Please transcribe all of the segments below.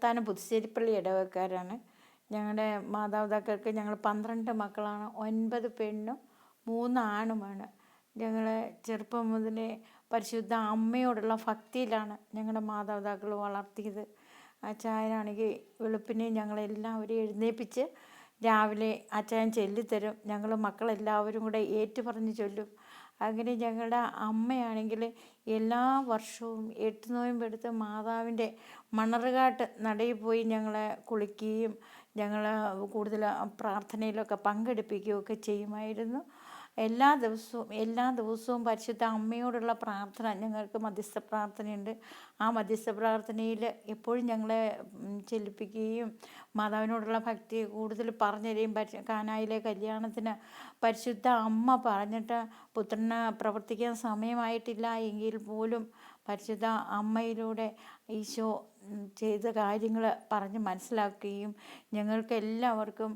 വാകത്താനം പുതുശ്ശേരിപ്പള്ളി ഇടവക്കാരാണ്. ഞങ്ങളുടെ മാതാപിതാക്കൾക്ക് ഞങ്ങൾ 12 മക്കളാണ്. 9 പെണ്ണും 3 ആണുമാണ്. ഞങ്ങൾ ചെറുപ്പം മുതലേ പരിശുദ്ധ അമ്മയോടുള്ള ഭക്തിയിലാണ് ഞങ്ങളുടെ മാതാപിതാക്കൾ വളർത്തിയത്. അച്ചായനാണെങ്കിൽ വെളുപ്പിനെ ഞങ്ങളെല്ലാവരെയും എഴുന്നേൽപ്പിച്ച് രാവിലെ അച്ചായൻ ചൊല്ലിത്തരും. ഞങ്ങൾ മക്കളെല്ലാവരും കൂടെ ഏറ്റുപറഞ്ഞ് ചൊല്ലും. അങ്ങനെ ഞങ്ങളുടെ അമ്മയാണെങ്കിൽ എല്ലാ വർഷവും 8 നോയമ്പെടുത്ത് മാതാവിൻ്റെ മണർകാട്ട് നടയിൽ പോയി ഞങ്ങളെ കുളിക്കുകയും ഞങ്ങൾ കൂടുതൽ പ്രാർത്ഥനയിലൊക്കെ പങ്കെടുപ്പിക്കുകയൊക്കെ ചെയ്യുമായിരുന്നു. എല്ലാ ദിവസവും പരിശുദ്ധ അമ്മയോടുള്ള പ്രാർത്ഥന, ഞങ്ങൾക്ക് മധ്യസ്ഥ പ്രാർത്ഥനയുണ്ട്. ആ മധ്യസ്ഥ പ്രാർത്ഥനയിൽ എപ്പോഴും ഞങ്ങളെ ചെല്ലിപ്പിക്കുകയും മാതാവിനോടുള്ള ഭക്തി കൂടുതൽ പറഞ്ഞു തരികയും കാനായിലെ കല്യാണത്തിന് പരിശുദ്ധ അമ്മ പറഞ്ഞിട്ട് പുത്രന് പ്രവർത്തിക്കാൻ സമയമായിട്ടില്ല എങ്കിൽ പോലും പരിശുദ്ധ അമ്മയിലൂടെ ഈശോ ചെയ്ത കാര്യങ്ങൾ പറഞ്ഞ് മനസ്സിലാക്കുകയും ഞങ്ങൾക്ക് എല്ലാവർക്കും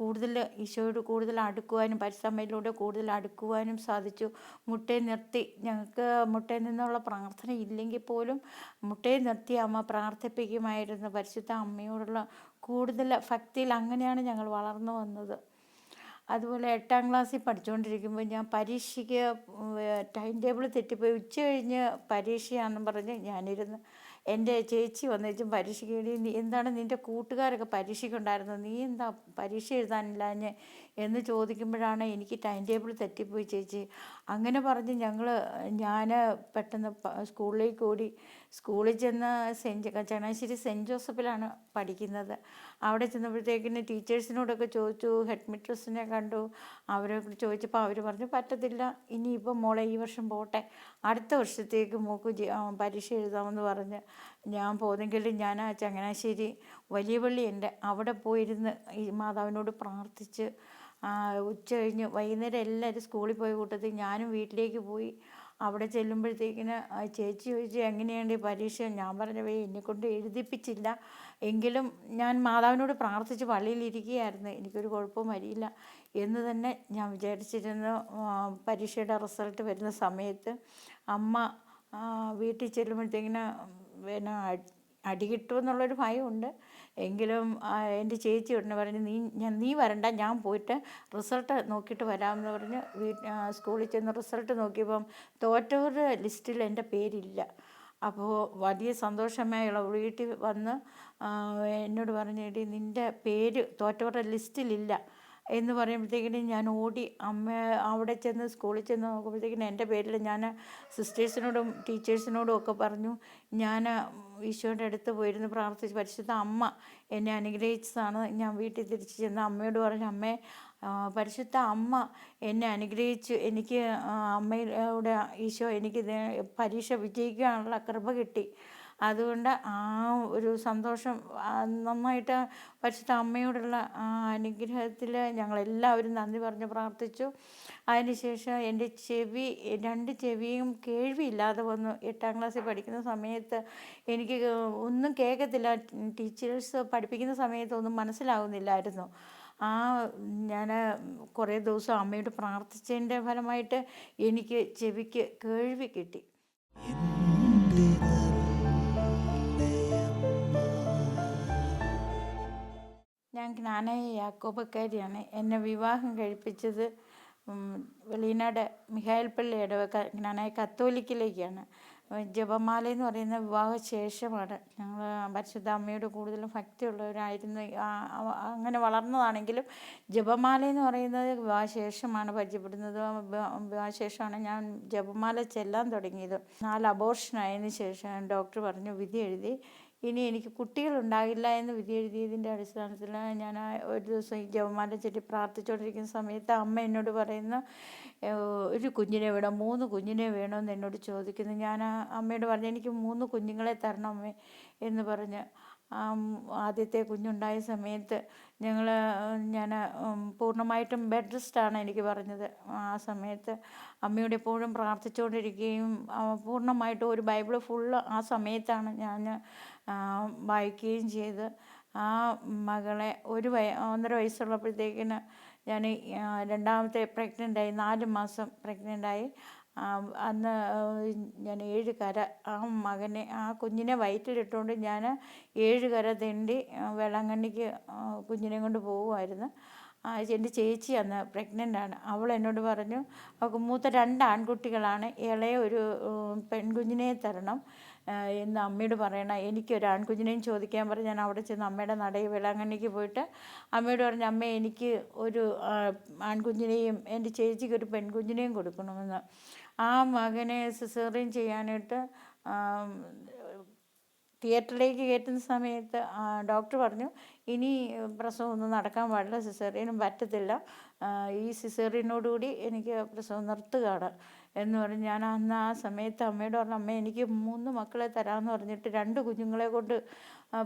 കൂടുതൽ ഈശോയോട് കൂടുതൽ അടുക്കുവാനും പരിശുദ്ധ അമ്മയിലൂടെ കൂടുതൽ അടുക്കുവാനും സാധിച്ചു. മുട്ടയിൽ നിർത്തി, ഞങ്ങൾക്ക് മുട്ടയിൽ നിന്നുള്ള പ്രാർത്ഥന ഇല്ലെങ്കിൽ പോലും മുട്ടയിൽ നിർത്തി അമ്മ പ്രാർത്ഥിപ്പിക്കുമായിരുന്നു. പരിശുദ്ധ അമ്മയോടുള്ള കൂടുതൽ ഭക്തിയിൽ അങ്ങനെയാണ് ഞങ്ങൾ വളർന്നു വന്നത്. അതുപോലെ 8ാം ക്ലാസ്സിൽ പഠിച്ചുകൊണ്ടിരിക്കുമ്പോൾ ഞാൻ പരീക്ഷയ്ക്ക് ടൈം ടേബിൾ തെറ്റിപ്പോയി. ഉച്ച കഴിഞ്ഞ് പരീക്ഷയാണെന്നും പറഞ്ഞ് ഞാനിരുന്ന് എൻ്റെ ചേച്ചി വന്നേച്ചും പരീക്ഷയ്ക്ക് വേണ്ടി എന്താണ് നിൻ്റെ കൂട്ടുകാരൊക്കെ പരീക്ഷയ്ക്കുണ്ടായിരുന്നു, നീ എന്താ പരീക്ഷ എഴുതാനില്ലാഞ്ഞ് എന്ന് ചോദിക്കുമ്പോഴാണ് എനിക്ക് ടൈം ടേബിൾ തെറ്റിപ്പോയി ചേച്ചി. അങ്ങനെ പറഞ്ഞ് ഞാൻ പെട്ടെന്ന് സ്കൂളിലേക്ക് ഓടി. സ്കൂളിൽ ചെന്ന് ചങ്ങനാശ്ശേരി സെൻറ്റ് ജോസഫിലാണ് പഠിക്കുന്നത്. അവിടെ ചെന്നപ്പോഴത്തേക്കിന് ടീച്ചേഴ്സിനോടൊക്കെ ചോദിച്ചു, ഹെഡ് മിസ്ട്രസിനെ കണ്ടു. അവരോട് ചോദിച്ചപ്പോൾ അവർ പറഞ്ഞു പറ്റത്തില്ല, ഇനിയിപ്പം മോളെ ഈ വർഷം പോട്ടെ, അടുത്ത വർഷത്തേക്ക് മോൾക്ക് പരീക്ഷ എഴുതാമെന്ന് പറഞ്ഞ് ഞാൻ പോന്നെങ്കിലും ഞാൻ ചങ്ങനാശ്ശേരി വലിയ പള്ളിയുണ്ട്, അവിടെ പോയിരുന്ന് ഈ മാതാവിനോട് പ്രാർത്ഥിച്ച് ഉച്ച കഴിഞ്ഞ് വൈകുന്നേരം എല്ലാവരും സ്കൂളിൽ പോയ കൂട്ടത്തിൽ ഞാനും വീട്ടിലേക്ക് പോയി. അവിടെ ചെല്ലുമ്പോഴത്തേക്കിന് ചേച്ചി ചോദിച്ചു എങ്ങനെയുണ്ട് ഈ പരീക്ഷ. ഞാൻ പറഞ്ഞവേ എന്നെക്കൊണ്ട് എഴുതിപ്പിച്ചില്ല, എങ്കിലും ഞാൻ മാതാവിനോട് പ്രാർത്ഥിച്ച് പള്ളിയിലിരിക്കുകയായിരുന്നു, എനിക്കൊരു കുഴപ്പവും വരില്ല എന്ന് തന്നെ ഞാൻ വിചാരിച്ചിരുന്നു. പരീക്ഷയുടെ റിസൾട്ട് വരുന്ന സമയത്ത് അമ്മ വീട്ടിൽ ചെല്ലുമ്പോഴത്തേക്കിന് അടി കിട്ടുമെന്നുള്ളൊരു ഭയമുണ്ട്. എങ്കിലും എൻ്റെ ചേച്ചി ഉടനെ പറഞ്ഞു നീ വരണ്ട, ഞാൻ പോയിട്ട് റിസൾട്ട് നോക്കിയിട്ട് വരാമെന്ന് പറഞ്ഞ് സ്കൂളിൽ ചെന്ന് റിസൾട്ട് നോക്കിയപ്പം തോറ്റവരുടെ ലിസ്റ്റിൽ എൻ്റെ പേരില്ല. അപ്പോൾ വലിയ സന്തോഷമായുള്ള വീട്ടിൽ വന്ന് എന്നോട് പറഞ്ഞു, എടി നിൻ്റെ പേര് തോറ്റവരുടെ ലിസ്റ്റിലില്ല എന്ന് പറയുമ്പോഴത്തേക്കിനും ഞാൻ ഓടി അവിടെ ചെന്ന് സ്കൂളിൽ ചെന്ന് നോക്കുമ്പോഴത്തേക്കിനും എൻ്റെ പേരിൽ ഞാൻ സിസ്റ്റേഴ്സിനോടും ടീച്ചേഴ്സിനോടും ഒക്കെ പറഞ്ഞു. ഞാൻ ഈശോയുടെ അടുത്ത് പോയിരുന്ന് പ്രാർത്ഥിച്ച് പരിശുദ്ധ അമ്മ എന്നെ അനുഗ്രഹിച്ചതാണ്. ഞാൻ വീട്ടിൽ തിരിച്ച് ചെന്ന് അമ്മയോട് പറഞ്ഞു, അമ്മേ പരിശുദ്ധ അമ്മ എന്നെ അനുഗ്രഹിച്ചു, എനിക്ക് അമ്മയുടെ ഈശോ എനിക്ക് പരീക്ഷ വിജയിക്കാനുള്ള കൃപ കിട്ടി. അതുകൊണ്ട് ആ ഒരു സന്തോഷം നന്നായിട്ട് പരിശുദ്ധ അമ്മയോടുള്ള അനുഗ്രഹത്തിൽ ഞങ്ങളെല്ലാവരും നന്ദി പറഞ്ഞ് പ്രാർത്ഥിച്ചു. അതിനുശേഷം എൻ്റെ 2 ചെവിയും കേൾവിയില്ലാതെ വന്നു. 8ാം ക്ലാസ്സിൽ പഠിക്കുന്ന സമയത്ത് എനിക്ക് ഒന്നും കേൾക്കത്തില്ല, ടീച്ചേഴ്സ് പഠിപ്പിക്കുന്ന സമയത്തൊന്നും മനസ്സിലാകുന്നില്ലായിരുന്നു. ഞാൻ കുറേ ദിവസം അമ്മയോട് പ്രാർത്ഥിച്ചതിൻ്റെ ഫലമായിട്ട് എനിക്ക് ചെവിക്ക് കേൾവി കിട്ടി. ഞാൻ ജ്ഞാനായ യാക്കോബക്കാരിയാണ്. എന്നെ വിവാഹം കഴിപ്പിച്ചത് വെളിയനാട് മിഖായേൽ പള്ളി ഇടവക ജ്ഞാനായ കത്തോലിക്കിലേക്കാണ്. ജപമാല എന്ന് പറയുന്ന വിവാഹശേഷമാണ്. ഞങ്ങൾ പരിശുദ്ധ അമ്മയോട് കൂടുതലും ഭക്തിയുള്ളവരായിരുന്നു. അങ്ങനെ വളർന്നതാണെങ്കിലും ജപമാല എന്ന് പറയുന്നത് വിവാഹശേഷമാണ് പരിചയപ്പെടുന്നത്. വിവാഹശേഷമാണ് ഞാൻ ജപമാല ചെല്ലാൻ തുടങ്ങിയത്. 4 അബോർഷനായതിനു ശേഷം ഡോക്ടർ പറഞ്ഞു, വിധി എഴുതി ഇനി എനിക്ക് കുട്ടികളുണ്ടാകില്ല എന്ന് വിധി എഴുതിയതിൻ്റെ അടിസ്ഥാനത്തിൽ ഞാൻ ഒരു ദിവസം ഈ ജപമാല ചൊല്ലി പ്രാർത്ഥിച്ചുകൊണ്ടിരിക്കുന്ന സമയത്ത് അമ്മ എന്നോട് പറയുന്നു, ഒരു കുഞ്ഞിനെ വേണം, 3 കുഞ്ഞിനെ വേണമെന്ന് എന്നോട് ചോദിക്കുന്നു. ഞാൻ അമ്മയോട് പറഞ്ഞു, എനിക്ക് 3 കുഞ്ഞുങ്ങളെ തരണം അമ്മേ എന്ന് പറഞ്ഞ് ആദ്യത്തെ കുഞ്ഞുണ്ടായ സമയത്ത് ഞാൻ പൂർണ്ണമായിട്ടും ബെഡ് റെസ്റ്റാണ് എനിക്ക് പറഞ്ഞത്. ആ സമയത്ത് അമ്മയോട് എപ്പോഴും പ്രാർത്ഥിച്ചുകൊണ്ടിരിക്കുകയും പൂർണ്ണമായിട്ടും ഒരു ബൈബിൾ ഫുള്ള് ആ സമയത്താണ് ഞാൻ വായിക്കുകയും ചെയ്ത്. ആ മകളെ 1.5 വയസ്സുള്ളപ്പോഴത്തേക്കിന് ഞാൻ രണ്ടാമത്തെ പ്രഗ്നൻ്റായി, 4 മാസം പ്രഗ്നൻ്റായി. അന്ന് ഞാൻ 7 കര ആ കുഞ്ഞിനെ വയറ്റിലിട്ടുകൊണ്ട് ഞാൻ 7 കര തെണ്ടി വേളാങ്കണ്ണിക്ക് കുഞ്ഞിനെ കൊണ്ട് പോവുമായിരുന്നു. എൻ്റെ ചേച്ചി അന്ന് പ്രഗ്നൻ്റാണ്. അവൾ എന്നോട് പറഞ്ഞു, അവൾക്ക് മൂത്ത 2 ആൺകുട്ടികളാണ്, ഇളയ ഒരു പെൺകുഞ്ഞിനെ തരണം എന്ന് അമ്മയോട് പറയണം, എനിക്കൊരു ആൺകുഞ്ഞിനെയും ചോദിക്കാൻ പറഞ്ഞ് ഞാൻ അവിടെ ചെന്ന് അമ്മയുടെ നടയിൽ വേളാങ്കണ്ണിക്ക് പോയിട്ട് അമ്മയോട് പറഞ്ഞു, അമ്മേ എനിക്ക് ഒരു ആൺകുഞ്ഞിനെയും എൻ്റെ ചേച്ചിക്ക് ഒരു പെൺകുഞ്ഞിനെയും കൊടുക്കണമെന്ന്. ആ മകനെ സിസേറിയൻ ചെയ്യാനായിട്ട് തിയേറ്ററിലേക്ക് കയറ്റുന്ന സമയത്ത് ഡോക്ടർ പറഞ്ഞു, ഇനി പ്രസവം ഒന്നും നടക്കാൻ പാടില്ല, സിസേറിയനും പറ്റത്തില്ല, ഈ സിസേറിയനോടുകൂടി എനിക്ക് പ്രസവം നിർത്തുകയാണ് എന്ന് പറഞ്ഞ് ഞാൻ അന്ന് ആ സമയത്ത് അമ്മയോട് പറഞ്ഞു, അമ്മ എനിക്ക് 3 മക്കളെ തരാമെന്ന് പറഞ്ഞിട്ട് 2 കുഞ്ഞുങ്ങളെ കൊണ്ട്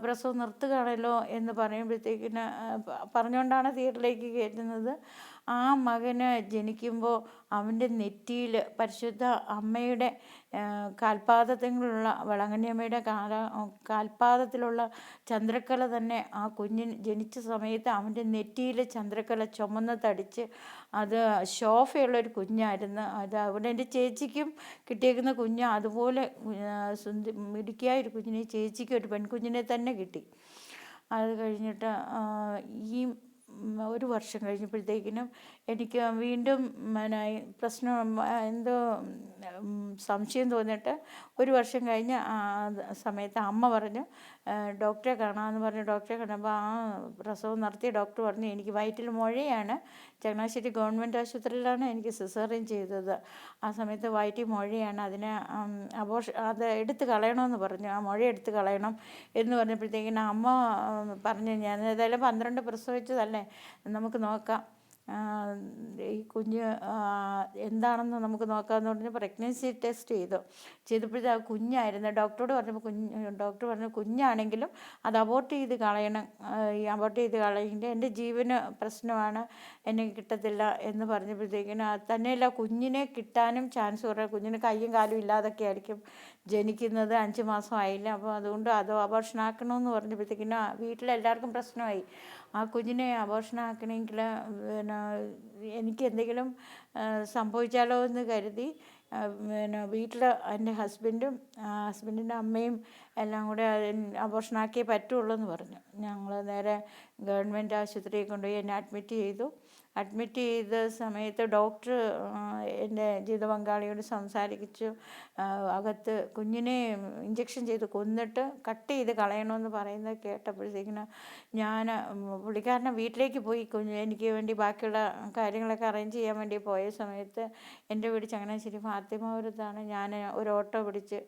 പ്രസവം നിർത്തുകയാണല്ലോ എന്ന് പറയുമ്പോഴത്തേക്കിന് പറഞ്ഞുകൊണ്ടാണ് തിയേറ്ററിലേക്ക് കയറ്റുന്നത്. ആ മകന് ജനിക്കുമ്പോൾ അവൻ്റെ നെറ്റിയിൽ പരിശുദ്ധ അമ്മയുടെ കാൽപാദത്തിലുള്ള വേളാങ്കണ്ണിയമ്മയുടെ കാൽപാദത്തിലുള്ള ചന്ദ്രക്കല തന്നെ ആ കുഞ്ഞിന് ജനിച്ച സമയത്ത് അവൻ്റെ നെറ്റിയിൽ ചന്ദ്രക്കല ചുമന്ന് തടിച്ച് അത് ശോഭയുള്ളൊരു കുഞ്ഞായിരുന്നു. അത് അവിടെ എൻ്റെ ചേച്ചിക്കും കിട്ടിയേക്കുന്ന കുഞ്ഞ് അതുപോലെ മിടുക്കിയായ ഒരു കുഞ്ഞിനെ, ചേച്ചിക്ക് ഒരു പെൺകുഞ്ഞിനെ തന്നെ കിട്ടി. അത് കഴിഞ്ഞിട്ട് ഈ 1 വർഷം കഴിഞ്ഞപ്പോഴത്തേക്കിനും എനിക്ക് വീണ്ടും പ്രശ്നം എന്തോ സംശയം തോന്നിയിട്ട് 1 വർഷം കഴിഞ്ഞ് സമയത്ത് അമ്മ പറഞ്ഞു, ഡോക്ടറെ കാണാമെന്ന് പറഞ്ഞു. ഡോക്ടറെ കാണുമ്പോൾ ആ പ്രസവം നടത്തിയ ഡോക്ടർ പറഞ്ഞു, എനിക്ക് വയറ്റിൽ മുഴയാണ്, ചങ്ങനാശ്ശേരി ഗവൺമെൻറ് ആശുപത്രിയിലാണ് എനിക്ക് സിസേറിയൻ ചെയ്തത്. ആ സമയത്ത് വയറ്റിൽ മുഴയാണ്, അതിനെ അത് എടുത്ത് കളയണമെന്ന് പറഞ്ഞു, ആ മുഴ എടുത്ത് കളയണം എന്ന് പറഞ്ഞപ്പോഴത്തേക്കിനും അമ്മ പറഞ്ഞു, ഞാൻ ഏതായാലും 12 പ്രസവിച്ചതല്ലേ, നമുക്ക് നോക്കാം, ഈ കുഞ്ഞ് എന്താണെന്ന് നമുക്ക് നോക്കാമെന്ന് പറഞ്ഞ് പ്രഗ്നൻസി ടെസ്റ്റ് ചെയ്തപ്പോഴത്തെ ആ കുഞ്ഞായിരുന്നു. ഡോക്ടറോട് പറഞ്ഞപ്പോൾ ഡോക്ടർ പറഞ്ഞു, കുഞ്ഞാണെങ്കിലും അത് അബോർട്ട് ചെയ്ത് കളയണം, ഈ അബോർട്ട് ചെയ്ത് കളയെങ്കിൽ എൻ്റെ ജീവന് പ്രശ്നമാണ്, എന്നെ കിട്ടത്തില്ല എന്ന് പറഞ്ഞപ്പോഴത്തേക്കിനും തന്നെയല്ല കുഞ്ഞിനെ കിട്ടാനും ചാൻസ് കുറേ, കുഞ്ഞിന് കയ്യും കാലും ഇല്ലാതൊക്കെ ആയിരിക്കും ജനിക്കുന്നത്, 5 മാസമായില്ല, അപ്പോൾ അതുകൊണ്ട് അത് അബോർഷനാക്കണമെന്ന് പറഞ്ഞപ്പോഴത്തേക്കിനും വീട്ടിലെല്ലാവർക്കും പ്രശ്നമായി. ആ കുഞ്ഞിനെ അബോർഷനാക്കണമെങ്കിൽ എനിക്ക് എന്തെങ്കിലും സംഭവിച്ചാലോ എന്ന് കരുതി വീട്ടിൽ എൻ്റെ ഹസ്ബൻഡിൻ്റെ അമ്മയും എല്ലാം കൂടെ അബോർഷനാക്കിയേ പറ്റുള്ളൂ എന്ന് പറഞ്ഞു. ഞങ്ങൾ നേരെ ഗവൺമെൻറ് ആശുപത്രിയിൽ കൊണ്ടുപോയി എന്നെ അഡ്മിറ്റ് ചെയ്ത സമയത്ത് ഡോക്ടർ എൻ്റെ ജീവിത പങ്കാളിയോട് സംസാരിച്ചു. അകത്ത് കുഞ്ഞിനെ ഇഞ്ചക്ഷൻ ചെയ്ത് കൊന്നിട്ട് കട്ട് ചെയ്ത് കളയണമെന്ന് പറയുന്നത് കേട്ടപ്പോഴത്തേക്കിന് ഞാൻ പുള്ളിക്കാരനെ വീട്ടിലേക്ക് പോയി. എനിക്ക് വേണ്ടി ബാക്കിയുള്ള കാര്യങ്ങളൊക്കെ അറേഞ്ച് ചെയ്യാൻ വേണ്ടി പോയ സമയത്ത് എൻ്റെ വീട് ചങ്ങനാശ്ശേരി ഫാത്തിമാപുരത്താണ്. ഞാൻ ഒരു ഓട്ടോ പിടിച്ച്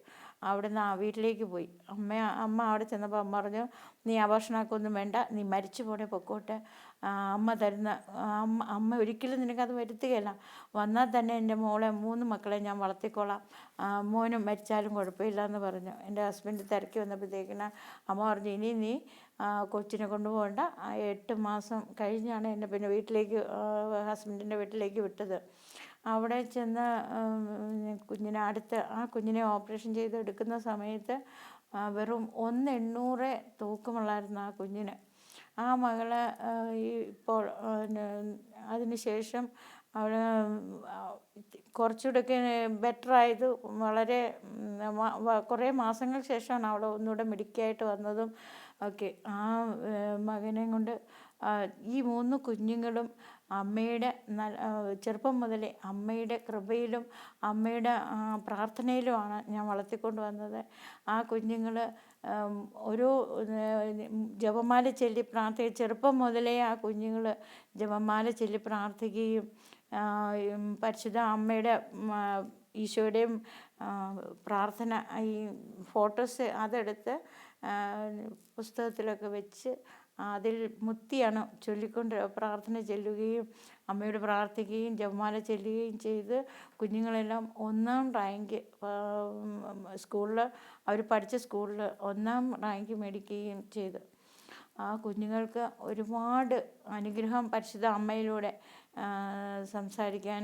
അവിടുന്ന് വീട്ടിലേക്ക് പോയി. അമ്മ അവിടെ ചെന്നപ്പോൾ അമ്മ പറഞ്ഞു, നീ അബോർഷനാക്കൊന്നും വേണ്ട, നീ മരിച്ചു പോണേ പൊക്കോട്ടെ, അമ്മ തരുന്ന അമ്മ ഒരിക്കലും നിനക്കത് വരുത്തുകയില്ല, വന്നാൽ തന്നെ എൻ്റെ മോളെ 3 മക്കളെ ഞാൻ വളർത്തിക്കോളാം, മോനും മരിച്ചാലും കുഴപ്പമില്ല എന്ന് പറഞ്ഞു. എൻ്റെ ഹസ്ബൻഡ് തിരക്കി വന്നപ്പോഴത്തേക്കിന് അമ്മ പറഞ്ഞു, ഇനി നീ കൊച്ചിനെ കൊണ്ടുപോകണ്ട. 8 മാസം കഴിഞ്ഞാണ് എന്നെ പിന്നെ ഹസ്ബൻഡിൻ്റെ വീട്ടിലേക്ക് വിട്ടത്. അവിടെ ചെന്ന് കുഞ്ഞിനെ ഓപ്പറേഷൻ ചെയ്ത് എടുക്കുന്ന സമയത്ത് വെറും 1,800 തൂക്കമുള്ളായിരുന്നു ആ കുഞ്ഞിന്. ആ മകള് ഇപ്പോൾ അതിന് ശേഷം അവൾ കുറച്ചുകൂടെയൊക്കെ ബെറ്ററായത് വളരെ കുറേ മാസങ്ങൾക്ക് ശേഷമാണ് അവൾ ഒന്നുകൂടെ മിടുക്കിയായിട്ട് വന്നതും ഒക്കെ. ആ മകനെയും കൊണ്ട് ഈ 3 കുഞ്ഞുങ്ങളും അമ്മയുടെ ചെറുപ്പം മുതലേ അമ്മയുടെ കൃപയിലും അമ്മയുടെ പ്രാർത്ഥനയിലുമാണ് ഞാൻ വളർത്തിക്കൊണ്ട് വന്നത്. ആ കുഞ്ഞുങ്ങൾ ഓരോ ജപമാല ചൊല്ലി ചെറുപ്പം മുതലേ ആ കുഞ്ഞുങ്ങൾ ജപമാല ചൊല്ലി പ്രാർത്ഥിക്കുകയും പരിശുദ്ധ അമ്മയുടെ ഈശോയുടെയും പ്രാർത്ഥന ഈ ഫോട്ടോസ് അതെടുത്ത് പുസ്തകത്തിലൊക്കെ വെച്ച് അതിൽ മുത്തിയാണ് ചൊല്ലിക്കൊണ്ട് പ്രാർത്ഥന ചൊല്ലുകയും അമ്മയോട് പ്രാർത്ഥിക്കുകയും ജപമാല ചൊല്ലുകയും ചെയ്ത് കുഞ്ഞുങ്ങളെല്ലാം 1ാം റാങ്ക് സ്കൂളിൽ അവർ പഠിച്ച സ്കൂളിൽ 1ാം റാങ്ക് മേടിക്കുകയും ചെയ്തു. ആ കുഞ്ഞുങ്ങൾക്ക് ഒരുപാട് അനുഗ്രഹം പരിശുദ്ധ അമ്മയിലൂടെ സംസാരിക്കാൻ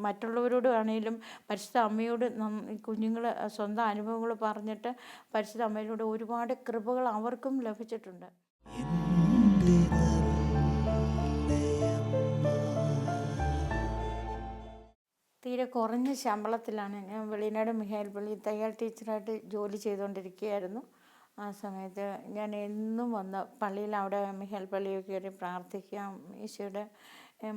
മറ്റുള്ളവരോട് ആണെങ്കിലും പരിശുദ്ധ അമ്മയോട് കുഞ്ഞുങ്ങൾ സ്വന്തം അനുഭവങ്ങൾ പറഞ്ഞിട്ട് പരിശുദ്ധ അമ്മയിലൂടെ ഒരുപാട് കൃപകൾ അവർക്കും ലഭിച്ചിട്ടുണ്ട്. തീരെ കുറഞ്ഞ ശമ്പളത്തിലാണ് ഞാൻ വെളിയനാട് മിഹായിൽ പള്ളി തയ്യൽ ടീച്ചറായിട്ട് ജോലി ചെയ്തുകൊണ്ടിരിക്കുകയായിരുന്നു. ആ സമയത്ത് ഞാൻ എന്നും വന്ന് പള്ളിയിൽ അവിടെ മിഹായിൽ പള്ളിയിൽ കയറി പ്രാർത്ഥിക്കാം, ഈശോയുടെ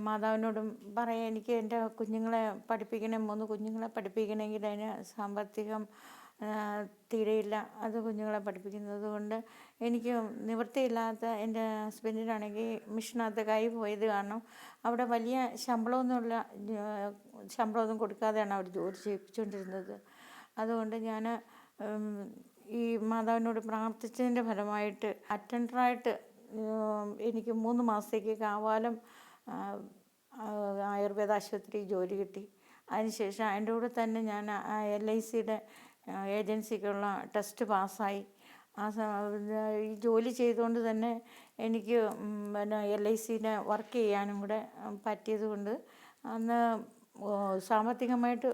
മാതാവിനോടും പറയാം, എനിക്ക് എൻ്റെ കുഞ്ഞുങ്ങളെ പഠിപ്പിക്കണം, 3 കുഞ്ഞുങ്ങളെ പഠിപ്പിക്കണമെങ്കിൽ അതിന് സാമ്പത്തികം തീരെയില്ല. അത് കുഞ്ഞുങ്ങളെ പഠിപ്പിക്കുന്നത് കൊണ്ട് എനിക്ക് നിവൃത്തിയില്ലാത്ത, എൻ്റെ ഹസ്ബൻഡിനാണെങ്കിൽ മിഷനകത്ത് കൈ പോയത് കാരണം അവിടെ വലിയ ശമ്പളമൊന്നും കൊടുക്കാതെയാണ് അവർ ജോലി ചെയ്യിപ്പിച്ചുകൊണ്ടിരുന്നത്. അതുകൊണ്ട് ഞാൻ ഈ മാതാവിനോട് പ്രാർത്ഥിച്ചതിൻ്റെ ഫലമായിട്ട് അറ്റൻഡറായിട്ട് എനിക്ക് 3 മാസത്തേക്ക് കാവാലം ആയുർവേദ ആശുപത്രി ജോലി കിട്ടി. അതിനുശേഷം അതിൻ്റെ കൂടെ തന്നെ ഞാൻ LICയുടെ ഏജൻസിക്കുള്ള ടെസ്റ്റ് പാസ്സായി. ഈ ജോലി ചെയ്തുകൊണ്ട് തന്നെ എനിക്ക് LICയുടെ വർക്ക് ചെയ്യാനും കൂടെ പറ്റിയത് കൊണ്ട് അന്ന് സാമ്പത്തികമായിട്ട്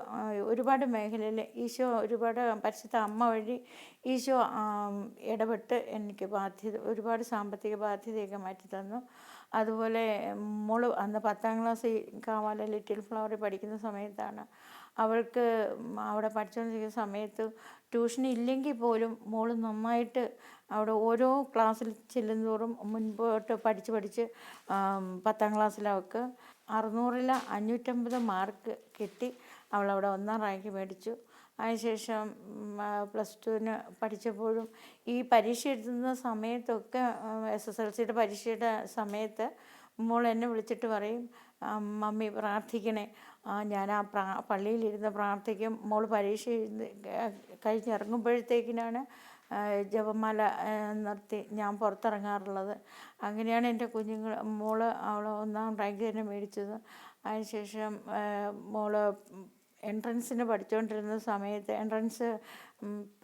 ഒരുപാട് മേഖലയിൽ ഈശോ ഒരുപാട് പരിശുദ്ധ അമ്മ വഴി ഈശോ ഇടപെട്ട് എനിക്ക് ഒരുപാട് സാമ്പത്തിക ബാധ്യതയൊക്കെ മാറ്റി തന്നു. അതുപോലെ മോള് അന്ന് 10ാം ക്ലാസ്സിൽ കാവാലം ലിറ്റിൽ ഫ്ലവറിൽ പഠിക്കുന്ന സമയത്താണ്. അവൾക്ക് അവിടെ പഠിച്ചുകൊണ്ടിരിക്കുന്ന സമയത്ത് ട്യൂഷൻ ഇല്ലെങ്കിൽ പോലും മോള് നന്നായിട്ട് അവിടെ ഓരോ ക്ലാസ്സിൽ ചെല്ലുന്തോറും മുൻപോട്ട് പഠിച്ച് 10ാം ക്ലാസ്സിൽ അവൾക്ക് 600ൽ 550 മാർക്ക് കിട്ടി. അവളവിടെ 1ാം റാങ്ക് മേടിച്ചു. അതിനുശേഷം +2-ന് പഠിച്ചപ്പോഴും ഈ പരീക്ഷ എഴുതുന്ന സമയത്തൊക്കെ SSLCയുടെ പരീക്ഷയുടെ സമയത്ത് മോൾ എന്നെ വിളിച്ചിട്ട് പറയും, മമ്മി പ്രാർത്ഥിക്കണേ. ഞാൻ പള്ളിയിലിരുന്ന് പ്രാർത്ഥിക്കും. മോൾ പരീക്ഷ കഴിഞ്ഞിറങ്ങുമ്പോഴത്തേക്കിനാണ് ജപമാല നിർത്തി ഞാൻ പുറത്തിറങ്ങാറുള്ളത്. അങ്ങനെയാണ് എൻ്റെ മോള് അവൾ 1ാം റാങ്ക് തന്നെ മേടിച്ചത്. അതിനുശേഷം മോള് എൻട്രൻസിന് പഠിച്ചുകൊണ്ടിരുന്ന സമയത്ത്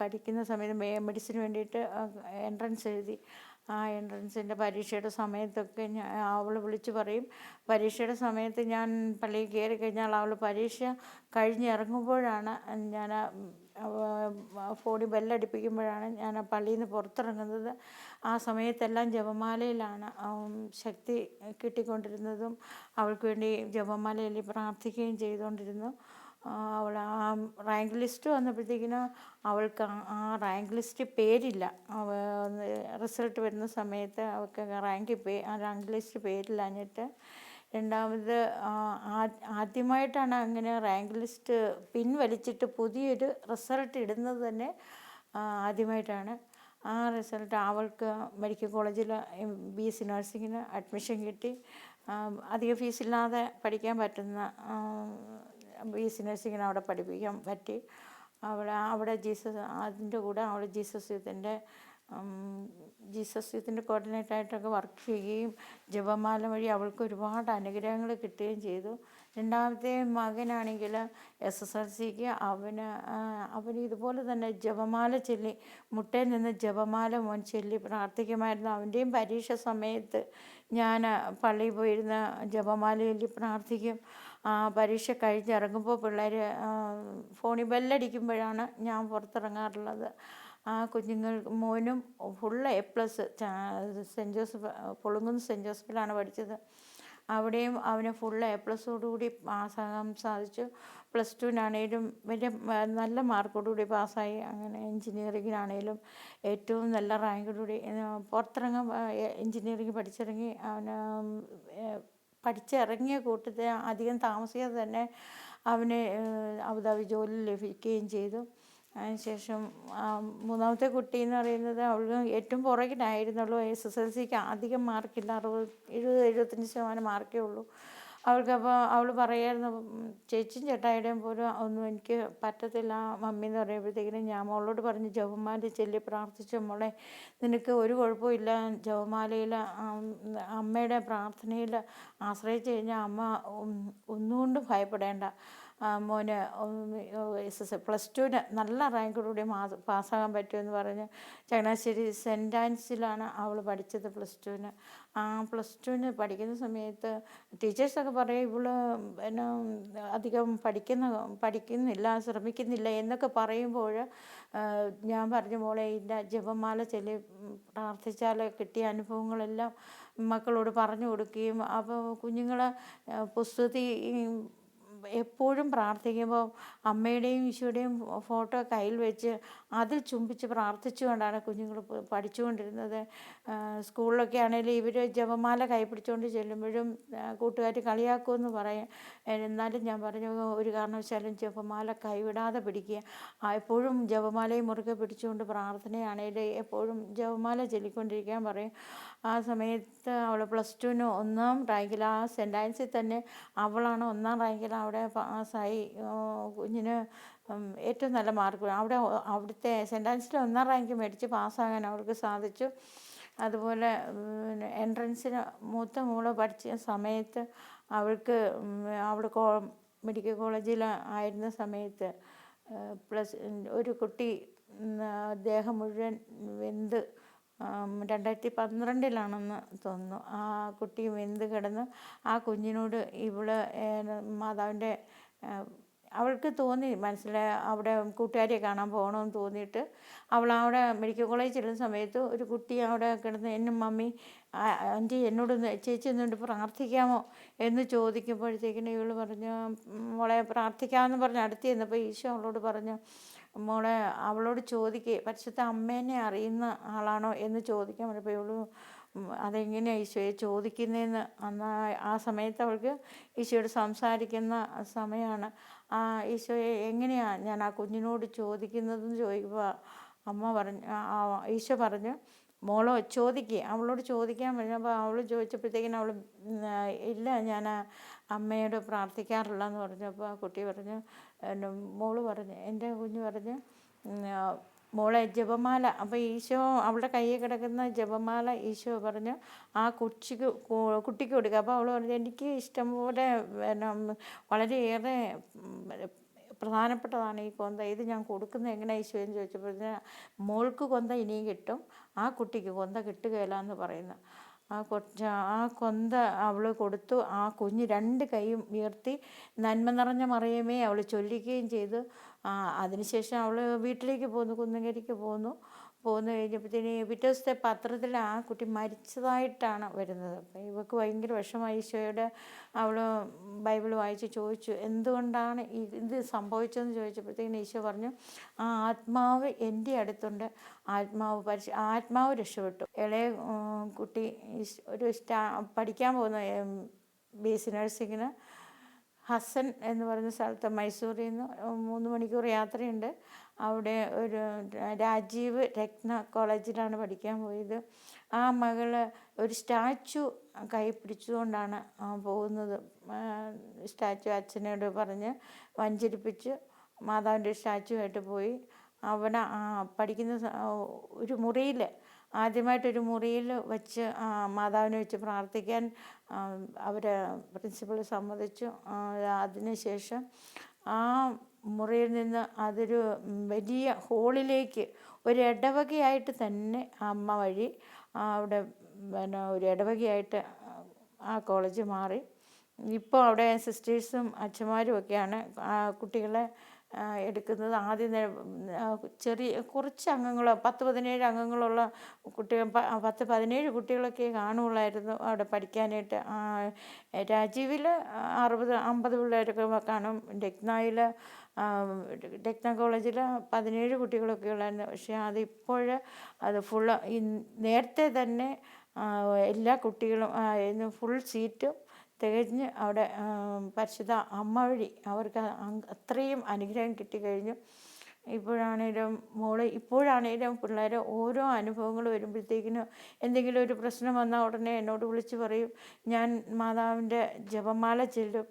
പഠിക്കുന്ന സമയത്ത് മെഡിസിന് വേണ്ടിയിട്ട് എൻട്രൻസ് എഴുതി. ആ എൻട്രൻസിൻ്റെ പരീക്ഷയുടെ സമയത്തൊക്കെ അവൾ വിളിച്ച് പറയും, പരീക്ഷയുടെ സമയത്ത് ഞാൻ പള്ളിയിൽ കയറി കഴിഞ്ഞാൽ അവൾ പരീക്ഷ കഴിഞ്ഞിറങ്ങുമ്പോഴാണ് ഞാൻ ഫോണിൽ ബെല്ലടിപ്പിക്കുമ്പോഴാണ് ഞാൻ പള്ളിയിൽ നിന്ന് പുറത്തിറങ്ങുന്നത്. ആ സമയത്തെല്ലാം ജപമാലയിലാണ് ശക്തി കിട്ടിക്കൊണ്ടിരുന്നതും അവൾക്ക് വേണ്ടി ജപമാലയിൽ പ്രാർത്ഥിക്കുകയും ചെയ്തുകൊണ്ടിരുന്നു. അവൾ ആ റാങ്ക് ലിസ്റ്റ് വന്നപ്പോഴത്തേക്കിനും അവൾക്ക് ആ റാങ്ക് ലിസ്റ്റ് പേരില്ല. റിസൾട്ട് വരുന്ന സമയത്ത് അവൾക്ക് റാങ്ക് ലിസ്റ്റ് പേരില്ലാഞ്ഞിട്ട് രണ്ടാമത് ആദ്യമായിട്ടാണ് അങ്ങനെ റാങ്ക് ലിസ്റ്റ് പിൻവലിച്ചിട്ട് പുതിയൊരു റിസൾട്ട് ഇടുന്നത് തന്നെ ആദ്യമായിട്ടാണ്. ആ റിസൾട്ട് അവൾക്ക് മെഡിക്കൽ കോളേജിൽ BSc നഴ്സിങ്ങിന് അഡ്മിഷൻ കിട്ടി. അധികം ഫീസില്ലാതെ പഠിക്കാൻ പറ്റുന്ന BSc നഴ്സിങ്ങിന് അവിടെ പഠിപ്പിക്കാൻ പറ്റി. അവിടെ അതിൻ്റെ കൂടെ അവൾ ജീസസ് യൂത്തിൻ്റെ കോർഡിനേറ്ററായിട്ടൊക്കെ വർക്ക് ചെയ്യുകയും ജപമാല വഴി അവൾക്ക് ഒരുപാട് അനുഗ്രഹങ്ങൾ കിട്ടുകയും ചെയ്തു. രണ്ടാമത്തെ മകനാണെങ്കിൽ SSLCക്ക് അവന് ഇതുപോലെ തന്നെ ജപമാല ചൊല്ലി മുട്ടയിൽ നിന്ന് ജപമാല മോൻ ചൊല്ലി പ്രാർത്ഥിക്കുമായിരുന്നു. അവൻ്റെയും പരീക്ഷ സമയത്ത് ഞാൻ പള്ളിയിൽ പോയിരുന്ന് ജപമാല ചൊല്ലി പ്രാർത്ഥിക്കും. പരീക്ഷ കഴിഞ്ഞിറങ്ങുമ്പോൾ പിള്ളേർ ഫോണിൽ ബെല്ലടിക്കുമ്പോഴാണ് ഞാൻ പുറത്തിറങ്ങാറുള്ളത്. ആ മോനും ഫുൾ A+ പൊളുങ്കുന്ന് സെൻറ്റ് ജോസഫിലാണ് പഠിച്ചത്. അവിടെയും അവന് ഫുൾ A+ഓടുകൂടി പാസ്സാകാൻ സാധിച്ചു. +2-നാണേലും വലിയ നല്ല മാർക്കോടുകൂടി പാസ്സായി. അങ്ങനെ എൻജിനീയറിങ്ങിനാണേലും ഏറ്റവും നല്ല റാങ്കോടുകൂടി എൻജിനീയറിങ് പഠിച്ചിറങ്ങി. അവന് പഠിച്ചിറങ്ങിയ കൂട്ടത്തിൽ അധികം താമസിയാതെ തന്നെ അവന് അബുദാബി ജോലി ലഭിക്കുകയും ചെയ്തു. അതിനുശേഷം മൂന്നാമത്തെ കുട്ടി എന്ന് പറയുന്നത് അവൾ ഏറ്റവും പുറകിലായിരുന്നുള്ളൂ. SSLCക്ക് അധികം മാർക്കില്ല, 70-75% മാർക്കേ ഉള്ളൂ അവൾക്കപ്പോൾ. അവൾ പറയായിരുന്നു, ചേച്ചിയും ചേട്ടായിയുടെയും പോലും ഒന്നും എനിക്ക് പറ്റത്തില്ല മമ്മി എന്ന് പറയുമ്പോഴത്തേക്കിനും ഞാൻ മോളോട് പറഞ്ഞു, ജപമാല ചൊല്ലി പ്രാർത്ഥിച്ചു മോളെ, നിനക്ക് ഒരു കുഴപ്പമില്ല. ജപമാലയിൽ അമ്മയുടെ പ്രാർത്ഥനയിൽ ആശ്രയിച്ച് കഴിഞ്ഞാൽ അമ്മ ഒന്നുകൊണ്ടും ഭയപ്പെടേണ്ട. മോന് +2-ന് നല്ല റാങ്കോടുകൂടി പാസ്സാകാൻ പറ്റുമെന്ന് പറഞ്ഞ് ചങ്ങനാശ്ശേരി സെൻറ്റ് ആൻസിലാണ് അവൾ പഠിച്ചത് +2-ന്. ആ +2-ന് പഠിക്കുന്ന സമയത്ത് ടീച്ചേഴ്സൊക്കെ പറയും, ഇവള് അധികം പഠിക്കുന്നില്ല, ശ്രമിക്കുന്നില്ല എന്നൊക്കെ പറയുമ്പോൾ ഞാൻ പറഞ്ഞു, മോളെ ഇല്ല, ജപമാല ചൊല്ലി പ്രാർത്ഥിച്ചാൽ കിട്ടിയ അനുഭവങ്ങളെല്ലാം മക്കളോട് പറഞ്ഞു കൊടുക്കുകയും അപ്പോൾ കുഞ്ഞുങ്ങൾ പുസ്തകത്തിൽ എപ്പോഴും പ്രാർത്ഥിക്കുമ്പോൾ അമ്മയുടെയും ഈശോയുടെയും ഫോട്ടോ കയ്യിൽ വെച്ച് അതിൽ ചുംബിച്ച് പ്രാർത്ഥിച്ചുകൊണ്ടാണ് കുഞ്ഞുങ്ങൾ പഠിച്ചുകൊണ്ടിരുന്നത്. സ്കൂളിലൊക്കെ ആണെങ്കിലും ഇവർ ജപമാല കൈ പിടിച്ചുകൊണ്ട് ചെല്ലുമ്പോഴും കൂട്ടുകാർ കളിയാക്കുമെന്ന് പറയും. എന്നാലും ഞാൻ പറഞ്ഞു, ഒരു കാരണവശാലും ജപമാല കൈവിടാതെ പിടിക്കുക. എപ്പോഴും ജപമാലയും മുറുകെ പിടിച്ചുകൊണ്ട് പ്രാർത്ഥനയാണെങ്കിൽ എപ്പോഴും ജപമാല ചൊല്ലിക്കൊണ്ടിരിക്കാൻ പറയും. ആ സമയത്ത് അവൾ +2 ഒന്നാം റാങ്കിൽ, ആ സെൻറ് ആൻസിൽ തന്നെ അവളാണ് ഒന്നാം റാങ്കിൽ അവിടെ പാസ്സായി. കുഞ്ഞിന് ഏറ്റവും നല്ല മാർക്ക് അവിടുത്തെ സെൻറ് ആൻസിൽ ഒന്നാം റാങ്ക് മേടിച്ച് പാസ്സാകാൻ അവൾക്ക് സാധിച്ചു. അതുപോലെ എൻട്രൻസിന് മൂത്ത മോള് പഠിച്ച സമയത്ത് അവൾക്ക് അവൾ മെഡിക്കൽ കോളേജിൽ ആയിരുന്ന സമയത്ത് ഒരു കുട്ടി ദേഹം മുഴുവൻ വെന്ത് 2012 തോന്നുന്നു ആ കുട്ടി വെന്ത് കിടന്ന് ആ കുഞ്ഞിനോട് മാതാവിൻ്റെ അവൾക്ക് തോന്നി മനസ്സിലായി അവിടെ കൂട്ടുകാരെ കാണാൻ പോകണമെന്ന് തോന്നിയിട്ട് അവൾ അവിടെ മെഡിക്കൽ കോളേജിൽ ചെല്ലുന്ന സമയത്ത് ഒരു കുട്ടി അവിടെ കിടന്ന് എന്നെ മമ്മി ആൻറ്റി ചേച്ചി ഒന്നുകൊണ്ട് പ്രാർത്ഥിക്കാമോ എന്ന് ചോദിക്കുമ്പോഴത്തേക്കിന് ഇവൾ പറഞ്ഞു, മോളെ പ്രാർത്ഥിക്കാമെന്ന് പറഞ്ഞ് അടുത്ത് ചെന്നപ്പോൾ ഈശോ അവളോട് പറഞ്ഞു, മോളെ അവളോട് പരിശുദ്ധ അമ്മേനെ അറിയുന്ന ആളാണോ എന്ന് ചോദിക്കാൻ പറഞ്ഞപ്പോൾ ഇവൾ അതെങ്ങനെയാണ് ഈശോയെ ചോദിക്കുന്നതെന്ന് ആ സമയത്ത് അവൾക്ക് ഈശോയോട് സംസാരിക്കുന്ന സമയമാണ്. ഈശോയെ എങ്ങനെയാണ് ഞാൻ ആ കുഞ്ഞിനോട് ചോദിക്കുന്നതെന്ന് ചോദിക്കുമ്പോൾ ഈശോ പറഞ്ഞു, മോളോ ചോദിക്കുക, അവളോട് ചോദിക്കാൻ പറഞ്ഞപ്പോൾ അവൾ ചോദിച്ചപ്പോഴത്തേക്കിനും അവൾ ഇല്ല ഞാൻ അമ്മയോട് പ്രാർത്ഥിക്കാറില്ല എന്ന് പറഞ്ഞപ്പോൾ ആ കുട്ടി പറഞ്ഞു, എൻ്റെ കുഞ്ഞ് പറഞ്ഞു, മോളെ ജപമാല. അപ്പോൾ ഈശോ അവളുടെ കയ്യിൽ കിടക്കുന്ന ജപമാല ഈശോ പറഞ്ഞു ആ കുട്ടിക്ക് കൊടുക്കുക. അപ്പോൾ അവൾ പറഞ്ഞു, എനിക്ക് ഇഷ്ടംപോലെ വളരെയേറെ പ്രധാനപ്പെട്ടതാണ് ഈ കൊന്ത, ഇത് ഞാൻ കൊടുക്കുന്നത് എങ്ങനെയാണ് ഈശോ എന്ന് ചോദിച്ചപ്പോൾ മോൾക്ക് കൊന്ത ഇനിയും കിട്ടും, ആ കുട്ടിക്ക് കൊന്ത കിട്ടുകയില്ല എന്ന് പറയുന്നു. ആ കൊന്ത അവൾ കൊടുത്തു. ആ കുഞ്ഞ് 2 കൈയും ഉയർത്തി നന്മ നിറഞ്ഞ മറിയമേ അവൾ ചൊല്ലിക്കുകയും ചെയ്തു. അതിനുശേഷം അവൾ വീട്ടിലേക്ക് പോന്നു, കുന്നങ്കരിക്ക് പോന്നു കഴിഞ്ഞപ്പോഴത്തേന് പിറ്റേ ദിവസത്തെ പത്രത്തിൽ ആ കുട്ടി മരിച്ചതായിട്ടാണ് വരുന്നത്. അപ്പം ഇവൾക്ക് ഭയങ്കര വിഷമമായി. ഈശോയോട് അവൾ ബൈബിൾ വായിച്ച് ചോദിച്ചു, എന്തുകൊണ്ടാണ് ഇത് സംഭവിച്ചതെന്ന് ചോദിച്ചപ്പോഴത്തേക്കിന് ഈശോ പറഞ്ഞു, ആ ആത്മാവ് എൻ്റെ അടുത്തുണ്ട്, ആത്മാവ് രക്ഷപ്പെട്ടു. ഇളയ കുട്ടി പഠിക്കാൻ പോകുന്ന BSc നഴ്സിങ്ങിന് ഹസൻ എന്ന് പറയുന്ന സ്ഥലത്ത് മൈസൂരിൽ നിന്ന് 3 മണിക്കൂർ യാത്രയുണ്ട്. അവിടെ ഒരു രാജീവ് രത്ന കോളേജിലാണ് പഠിക്കാൻ പോയത്. ആ മകള് ഒരു സ്റ്റാച്ചു കൈ പിടിച്ചുകൊണ്ടാണ് പോകുന്നത്. സ്റ്റാച്ചു അച്ഛനോട് പറഞ്ഞ് വഞ്ചരിപ്പിച്ച് മാതാവിൻ്റെ സ്റ്റാച്ചുവായിട്ട് പോയി. അവിടെ പഠിക്കുന്ന ഒരു മുറിയിൽ ആദ്യമായിട്ടൊരു മുറിയിൽ വെച്ച് മാതാവിനെ വെച്ച് പ്രാർത്ഥിക്കാൻ അവർ പ്രിൻസിപ്പൾ സമ്മതിച്ചു. അതിനുശേഷം ആ മുറിയിൽ നിന്ന് അതൊരു വലിയ ഹോളിലേക്ക് ഒരു ഇടവകയായിട്ട് തന്നെ അമ്മ വഴി അവിടെ ഒരു ഇടവകയായിട്ട് ആ കോളേജ് മാറി. ഇപ്പോൾ അവിടെ സിസ്റ്റേഴ്സും അച്ഛന്മാരും ഒക്കെയാണ് കുട്ടികളെ എടുക്കുന്നത്. ആദ്യം കുറച്ച് അംഗങ്ങൾ 10-17 അംഗങ്ങളുള്ള കുട്ടികൾ 10-17 കുട്ടികളൊക്കെ കാണുള്ളായിരുന്നു അവിടെ പഠിക്കാനായിട്ട്. രാജീവിൽ 60-50 പിള്ളേരൊക്കെ കാണും. രത്ന കോളേജിൽ 17 കുട്ടികളൊക്കെ ഉള്ളായിരുന്നു. പക്ഷേ അതിപ്പോൾ അത് നേരത്തെ തന്നെ എല്ലാ കുട്ടികളും ഫുൾ സീറ്റും തികഞ്ഞ് അവിടെ പരിശുദ്ധ അമ്മ വഴി അവർക്ക് അത്രയും അനുഗ്രഹം കിട്ടിക്കഴിഞ്ഞു. ഇപ്പോഴാണേലും പിള്ളേർ ഓരോ അനുഭവങ്ങൾ വരുമ്പോഴത്തേക്കിനും എന്തെങ്കിലും ഒരു പ്രശ്നം വന്നാൽ ഉടനെ എന്നോട് വിളിച്ച് പറയും, ഞാൻ മാതാവിൻ്റെ ജപമാല ചൊല്ലും.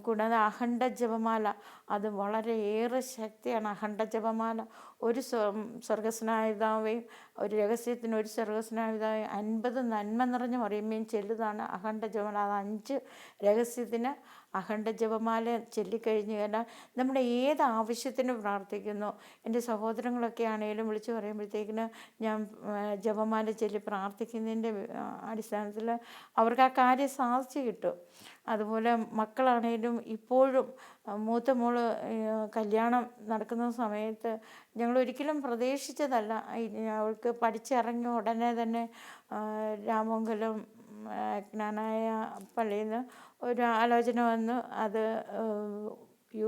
കൂടാതെ അഖണ്ഡ ജപമാല, അത് വളരെയേറെ ശക്തിയാണ്. അഖണ്ഡ ജപമാല ഒരു സ്വർഗസ്നാപിതാവേയും ഒരു രഹസ്യത്തിന് ഒരു സ്വർഗസ്നാപിതാവേയും 50 നന്മ നിറഞ്ഞ മറിയമ്മയും ചെല്ലുന്നതാണ് അഖണ്ഡ ജപമാല. അത് 5 രഹസ്യത്തിന് അഖണ്ഡ ജപമാല ചൊല്ലിക്കഴിഞ്ഞ് കഴിഞ്ഞാൽ നമ്മുടെ ഏത് ആവശ്യത്തിന് പ്രാർത്ഥിക്കുന്നു. എൻ്റെ സഹോദരങ്ങളൊക്കെ ആണെങ്കിലും വിളിച്ച് പറയുമ്പോഴത്തേക്കിന് ഞാൻ ജപമാല ചൊല്ലി പ്രാർത്ഥിക്കുന്നതിൻ്റെ അടിസ്ഥാനത്തിൽ അവർക്ക് ആ കാര്യം സാധിച്ചു കിട്ടും. അതുപോലെ മക്കളാണേലും ഇപ്പോഴും മൂത്ത മോള് കല്യാണം നടക്കുന്ന സമയത്ത് ഞങ്ങളൊരിക്കലും പ്രതീക്ഷിച്ചതല്ല. അവൾക്ക് പഠിച്ചിറങ്ങിയ ഉടനെ തന്നെ രാമമംഗലം ജ്ഞാനായ പള്ളിയിൽ നിന്ന് ഒരു ആലോചന വന്നു. അത്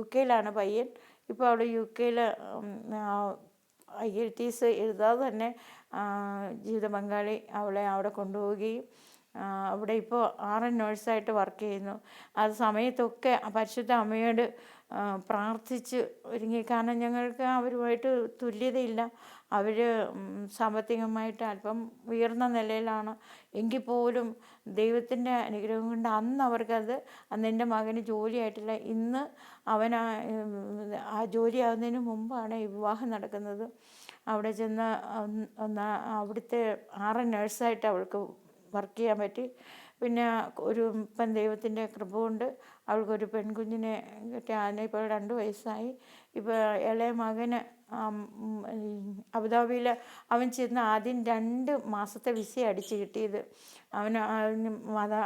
UK പയ്യൻ. ഇപ്പോൾ അവിടെ UK IELTS എഴുതാതെ തന്നെ ജീവിത പങ്കാളി അവളെ അവിടെ കൊണ്ടുപോവുകയും അവിടെ ഇപ്പോൾ RN നേഴ്സായിട്ട് വർക്ക് ചെയ്യുന്നു. അത് സമയത്തൊക്കെ പരിശുദ്ധ അമ്മയോട് പ്രാർത്ഥിച്ച് ഒരുങ്ങി. കാരണം ഞങ്ങൾക്ക് അവരുമായിട്ട് തുല്യതയില്ല. അവർ സാമ്പത്തികമായിട്ട് അല്പം ഉയർന്ന നിലയിലാണ്. എങ്കിൽ പോലും ദൈവത്തിൻ്റെ അനുഗ്രഹം കൊണ്ട് അന്ന് എൻ്റെ മകന് ജോലിയായിട്ടില്ല. ഇന്ന് അവൻ ആ ജോലിയാകുന്നതിന് മുമ്പാണ് ഈ വിവാഹം നടക്കുന്നത്. അവിടെ ചെന്ന് അവിടുത്തെ RN നേഴ്സായിട്ട് അവൾക്ക് വർക്ക് ചെയ്യാൻ പറ്റി. പിന്നെ ഇപ്പം ദൈവത്തിൻ്റെ കൃപ കൊണ്ട് അവൾക്കൊരു പെൺകുഞ്ഞിനെ കിട്ടി. അതിനിപ്പോൾ 2 വയസ്സായി. ഇപ്പോൾ ഇളയ മകന് അബുദാബിയിൽ അവൻ ചെന്ന് ആദ്യം 2 മാസത്തെ വിസ അടിച്ച് കിട്ടിയത്.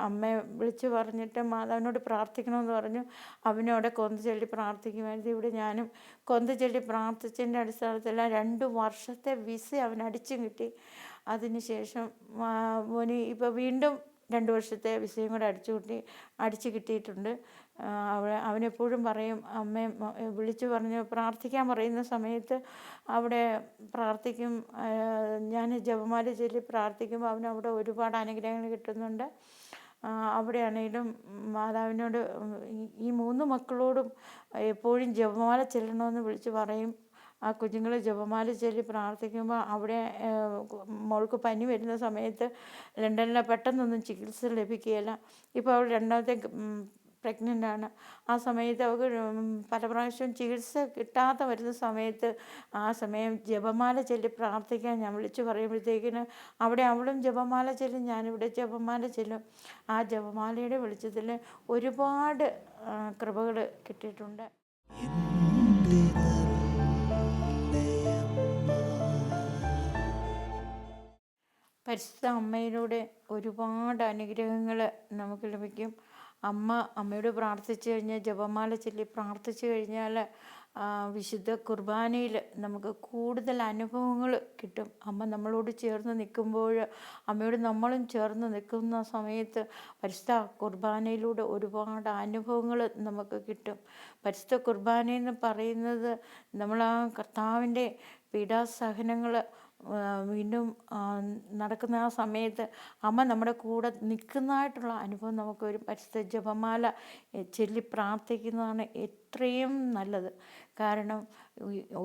അമ്മയെ വിളിച്ച് പറഞ്ഞിട്ട് മാതാവിനോട് പ്രാർത്ഥിക്കണമെന്ന് പറഞ്ഞു. അവനവിടെ കൊന്ത ചൊല്ലി പ്രാർത്ഥിക്കുമായിരുന്നു. ഇവിടെ ഞാനും കൊന്ത ചൊല്ലി പ്രാർത്ഥിച്ചതിൻ്റെ അടിസ്ഥാനത്തിലെല്ലാം 2 വർഷത്തെ വിസ അവൻ അടിച്ചും കിട്ടി. അതിനുശേഷം ഇപ്പോൾ വീണ്ടും 2 വർഷത്തെ വിസയും കൂടെ അടിച്ചു കിട്ടിയിട്ടുണ്ട്. അവനെപ്പോഴും പറയും, അമ്മയെ വിളിച്ചു പറഞ്ഞ് പ്രാർത്ഥിക്കാൻ പറയുന്ന സമയത്ത് അവിടെ പ്രാർത്ഥിക്കും. ഞാൻ ജപമാല ചൊല്ലി പ്രാർത്ഥിക്കുമ്പോൾ അവനവിടെ ഒരുപാട് അനുഗ്രഹങ്ങൾ കിട്ടുന്നുണ്ട്. അവിടെയാണെങ്കിലും മാതാവിനോട് ഈ 3 മക്കളോടും എപ്പോഴും ജപമാല ചെല്ലണമെന്ന് വിളിച്ച് പറയും. ആ കുഞ്ഞുങ്ങൾ ജപമാല ചൊല്ലി പ്രാർത്ഥിക്കുമ്പോൾ അവിടെ മോൾക്ക് പനി വരുന്ന സമയത്ത് ലണ്ടനിൽ പെട്ടെന്നൊന്നും ചികിത്സ ലഭിക്കുകയില്ല. ഇപ്പോൾ അവൾ 2ാമത്തെ പ്രഗ്നൻ്റാണ്. ആ സമയത്ത് അവൾക്ക് പല പ്രാവശ്യം ചികിത്സ കിട്ടാതെ വരുന്ന സമയത്ത് ആ സമയം ജപമാല ചൊല്ലി പ്രാർത്ഥിക്കാൻ ഞാൻ വിളിച്ചു പറയുമ്പോഴത്തേക്കിന് അവിടെ അവളും ജപമാല ചൊല്ലും, ഞാനിവിടെ ജപമാല ചൊല്ലും. ആ ജപമാലയുടെ വെളിച്ചത്തിൽ ഒരുപാട് കൃപകൾ കിട്ടിയിട്ടുണ്ട്. പരിശുദ്ധ അമ്മയിലൂടെ ഒരുപാട് അനുഗ്രഹങ്ങൾ നമുക്ക് ലഭിക്കും. അമ്മയോട് പ്രാർത്ഥിച്ചു കഴിഞ്ഞാൽ, ജപമാല ചൊല്ലി പ്രാർത്ഥിച്ചു കഴിഞ്ഞാൽ വിശുദ്ധ കുർബാനയിൽ നമുക്ക് കൂടുതൽ അനുഭവങ്ങൾ കിട്ടും. അമ്മ നമ്മളോട് ചേർന്ന് നിൽക്കുമ്പോൾ, അമ്മയോട് നമ്മളും ചേർന്ന് നിൽക്കുന്ന സമയത്ത് പരിശുദ്ധ കുർബാനയിലൂടെ ഒരുപാട് അനുഭവങ്ങൾ നമുക്ക് കിട്ടും. പരിശുദ്ധ കുർബാനയെന്ന് പറയുന്നത് നമ്മൾ ആ കർത്താവിൻ്റെ പീഡാസഹനങ്ങൾ വീണ്ടും നടക്കുന്ന ആ സമയത്ത് അമ്മ നമ്മുടെ കൂടെ നിൽക്കുന്നതായിട്ടുള്ള അനുഭവം നമുക്ക് വരും. പരിശുദ്ധ ജപമാല ചൊല്ലി പ്രാർത്ഥിക്കുന്നതാണ് എത്രയും നല്ലത്. കാരണം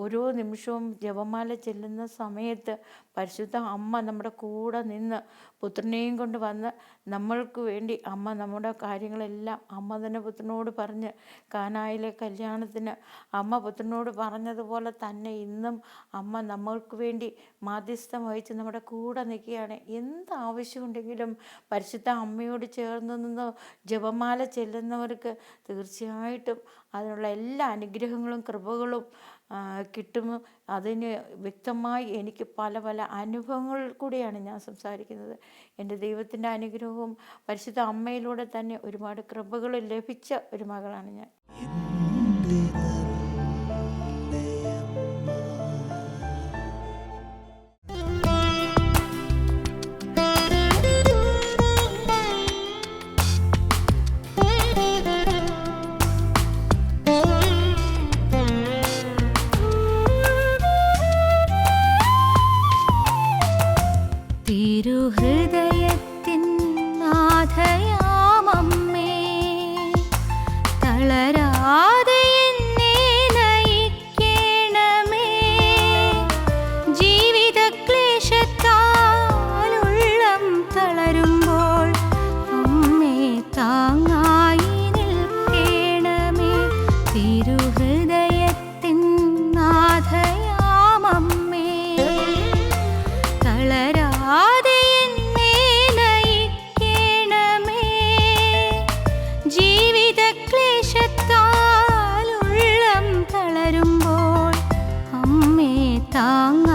ഓരോ നിമിഷവും ജപമാല ചെല്ലുന്ന സമയത്ത് പരിശുദ്ധ അമ്മ നമ്മുടെ കൂടെ നിന്ന് പുത്രനെയും കൊണ്ട് വന്ന് നമ്മൾക്ക് വേണ്ടി അമ്മ നമ്മുടെ കാര്യങ്ങളെല്ലാം അമ്മ തന്നെ പുത്രനോട് പറഞ്ഞ്, കാനായിലെ കല്യാണത്തിന് അമ്മ പുത്രനോട് പറഞ്ഞതുപോലെ തന്നെ ഇന്നും അമ്മ നമ്മൾക്ക് വേണ്ടി മാധ്യസ്ഥം വഹിച്ച് നമ്മുടെ കൂടെ നിൽക്കുകയാണ്. എന്താവശ്യമുണ്ടെങ്കിലും പരിശുദ്ധ അമ്മയോട് ചേർന്ന് നിന്ന് ജപമാല ചെല്ലുന്നവർക്ക് തീർച്ചയായിട്ടും അതിനുള്ള എല്ലാ അനുഗ്രഹങ്ങളും കൃപകളും കിട്ടും. അതിന് വ്യക്തമായി എനിക്ക് പല പല അനുഭവങ്ങളിൽ കൂടിയാണ് ഞാൻ സംസാരിക്കുന്നത്. എൻ്റെ ദൈവത്തിൻ്റെ അനുഗ്രഹവും പരിശുദ്ധ അമ്മയിലൂടെ തന്നെ ഒരുപാട് കൃപകൾ ലഭിച്ച ഒരു മകളാണ് ഞാൻ. ഹൃദയത്തിൻ നാഥയാമമ്മേ, തളരാതെ എന്നെ നയിക്കണമേ. ജീവിതക്ലേശത്താൽ ഉള്ളം തളരുമ്പോൾ അമ്മേ താങ്ങായി നിൽക്കണമേ. തിരുഹൃദയത്തിൻ നാഥയാമമ്മേ, തളരാതെ എന്നെ നയിക്കണമേ. ജീവിതക്ലേശത്താൽ ഉള്ളം തളരുമ്പോൾ അമ്മേ താങ്ങ